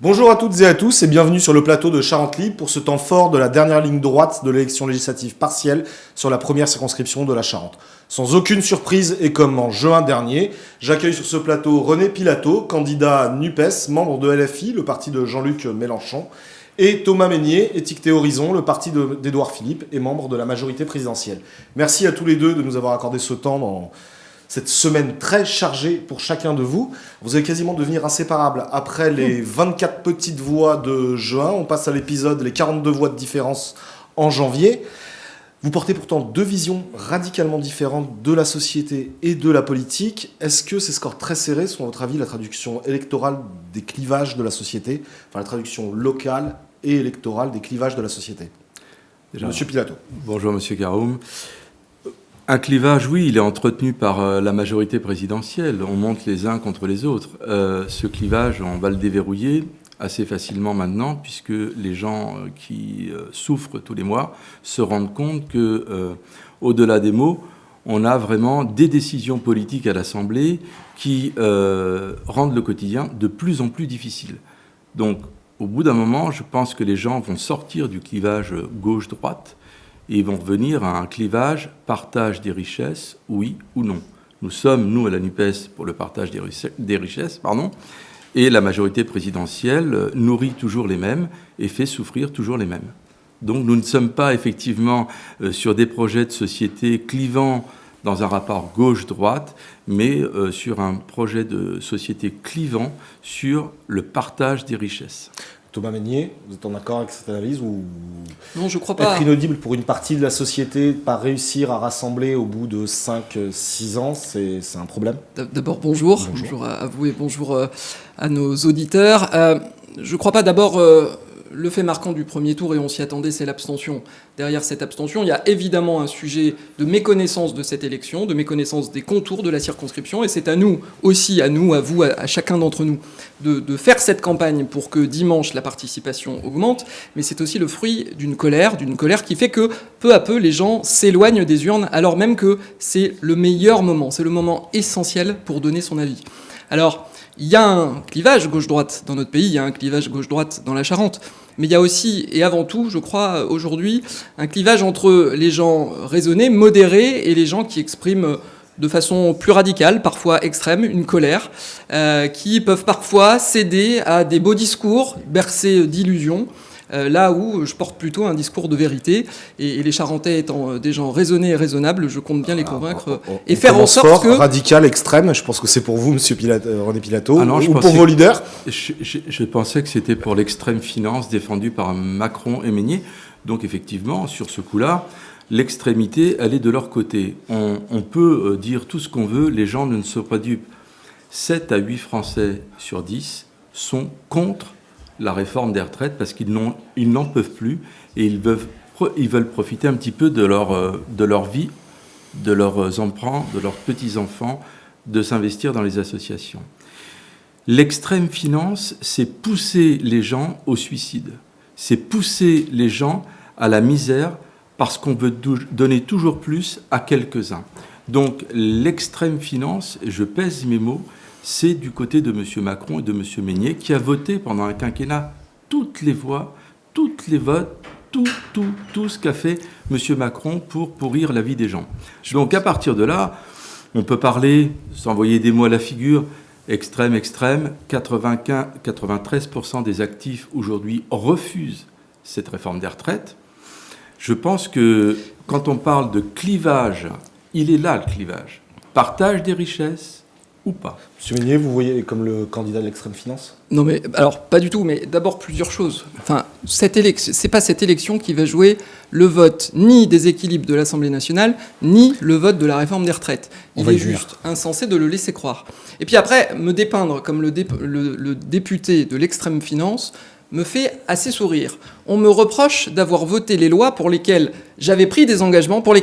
Bonjour à toutes et à tous et bienvenue sur le plateau de Charente Libre pour ce temps fort de la dernière ligne droite de l'élection législative partielle sur la première circonscription de la Charente. Sans aucune surprise et comme en juin dernier, j'accueille sur ce plateau René Pilato, candidat NUPES, membre de LFI, le parti de Jean-Luc Mélenchon, et Thomas Mesnier, Étiqueté Horizon, le parti d'Édouard Philippe et membre de la majorité présidentielle. Merci à tous les deux de nous avoir accordé ce temps dans cette semaine très chargée pour chacun de vous. Vous allez quasiment devenir inséparables. Après les 24 petites voix de juin, on passe à l'épisode les 42 voix de différence en janvier. Vous portez pourtant deux visions radicalement différentes de la société et de la politique. Est-ce que ces scores très serrés sont, à votre avis, la traduction électorale des clivages de la société, enfin la traduction locale et électorale des clivages de la société? Déjà, Monsieur Pilato. Bonjour Monsieur Caroum. Un clivage, oui, il est entretenu par la majorité présidentielle. On monte les uns contre les autres. Ce clivage, on va le déverrouiller assez facilement maintenant, puisque les gens qui souffrent tous les mois se rendent compte que, au-delà des mots, on a vraiment des décisions politiques à l'Assemblée qui rendent le quotidien de plus en plus difficile. Donc, au bout d'un moment, je pense que les gens vont sortir du clivage gauche-droite et ils vont revenir à un clivage partage des richesses, oui ou non. Nous sommes, nous, à la NUPES, pour le partage des richesses, et la majorité présidentielle nourrit toujours les mêmes et fait souffrir toujours les mêmes. Donc nous ne sommes pas effectivement sur des projets de société clivants dans un rapport gauche-droite, mais sur un projet de société clivant sur le partage des richesses. Thomas Mesnier, vous êtes en accord avec cette analyse ou non, je crois pas. Être inaudible pour une partie de la société, pas réussir à rassembler au bout de 5-6 ans, c'est un problème? D'abord, bonjour à vous et bonjour à nos auditeurs. Je ne crois pas d'abord... Le fait marquant du premier tour, et on s'y attendait, c'est l'abstention. Derrière cette abstention, il y a évidemment un sujet de méconnaissance de cette élection, de méconnaissance des contours de la circonscription, et c'est à nous aussi, à nous, à vous, à chacun d'entre nous, de faire cette campagne pour que dimanche la participation augmente, mais c'est aussi le fruit d'une colère qui fait que peu à peu les gens s'éloignent des urnes, alors même que c'est le meilleur moment, c'est le moment essentiel pour donner son avis. Alors, il y a un clivage gauche-droite dans notre pays, il y a un clivage gauche-droite dans la Charente, mais il y a aussi, et avant tout, je crois, aujourd'hui, un clivage entre les gens raisonnés, modérés, et les gens qui expriment de façon plus radicale, parfois extrême, une colère, qui peuvent parfois céder à des beaux discours, bercés d'illusions, là où je porte plutôt un discours de vérité, et les Charentais étant des gens raisonnés et raisonnables, je compte bien les convaincre et faire en sorte fort, que... radical, extrême, je pense que c'est pour vous, Monsieur René Pilato, ou pour pensais, vos leaders. Je pensais que c'était pour l'extrême finance défendue par Macron et Mesnier. Donc effectivement, sur ce coup-là, l'extrémité, elle est de leur côté. On peut dire tout ce qu'on veut, les gens ne sont pas dupes. 7 à 8 Français sur 10 sont contre la réforme des retraites parce qu'ils n'en peuvent plus et ils veulent profiter un petit peu de leur vie, de leurs emprunts, de leurs petits-enfants, de s'investir dans les associations. L'extrême finance, c'est pousser les gens au suicide. C'est pousser les gens à la misère parce qu'on veut donner toujours plus à quelques-uns. Donc l'extrême finance, je pèse mes mots, c'est du côté de M. Macron et de M. Mesnier qui a voté pendant un quinquennat toutes les voix, toutes les votes, tout ce qu'a fait M. Macron pour pourrir la vie des gens. Donc à partir de là, on peut parler, s'envoyer des mots à la figure, extrême, 93% des actifs aujourd'hui refusent cette réforme des retraites. Je pense que quand on parle de clivage, il est là le clivage. Partage des richesses, ou pas. Monsieur Mesnier, vous voyez comme le candidat de l'extrême finance? Non mais, alors, pas du tout, mais d'abord plusieurs choses. Enfin, c'est pas cette élection qui va jouer le vote ni des équilibres de l'Assemblée nationale, ni le vote de la réforme des retraites. Il est juste insensé de le laisser croire. Et puis après, me dépeindre comme le député de l'extrême finance me fait assez sourire. On me reproche d'avoir voté les lois pour lesquelles j'avais pris des engagements, pour lesquelles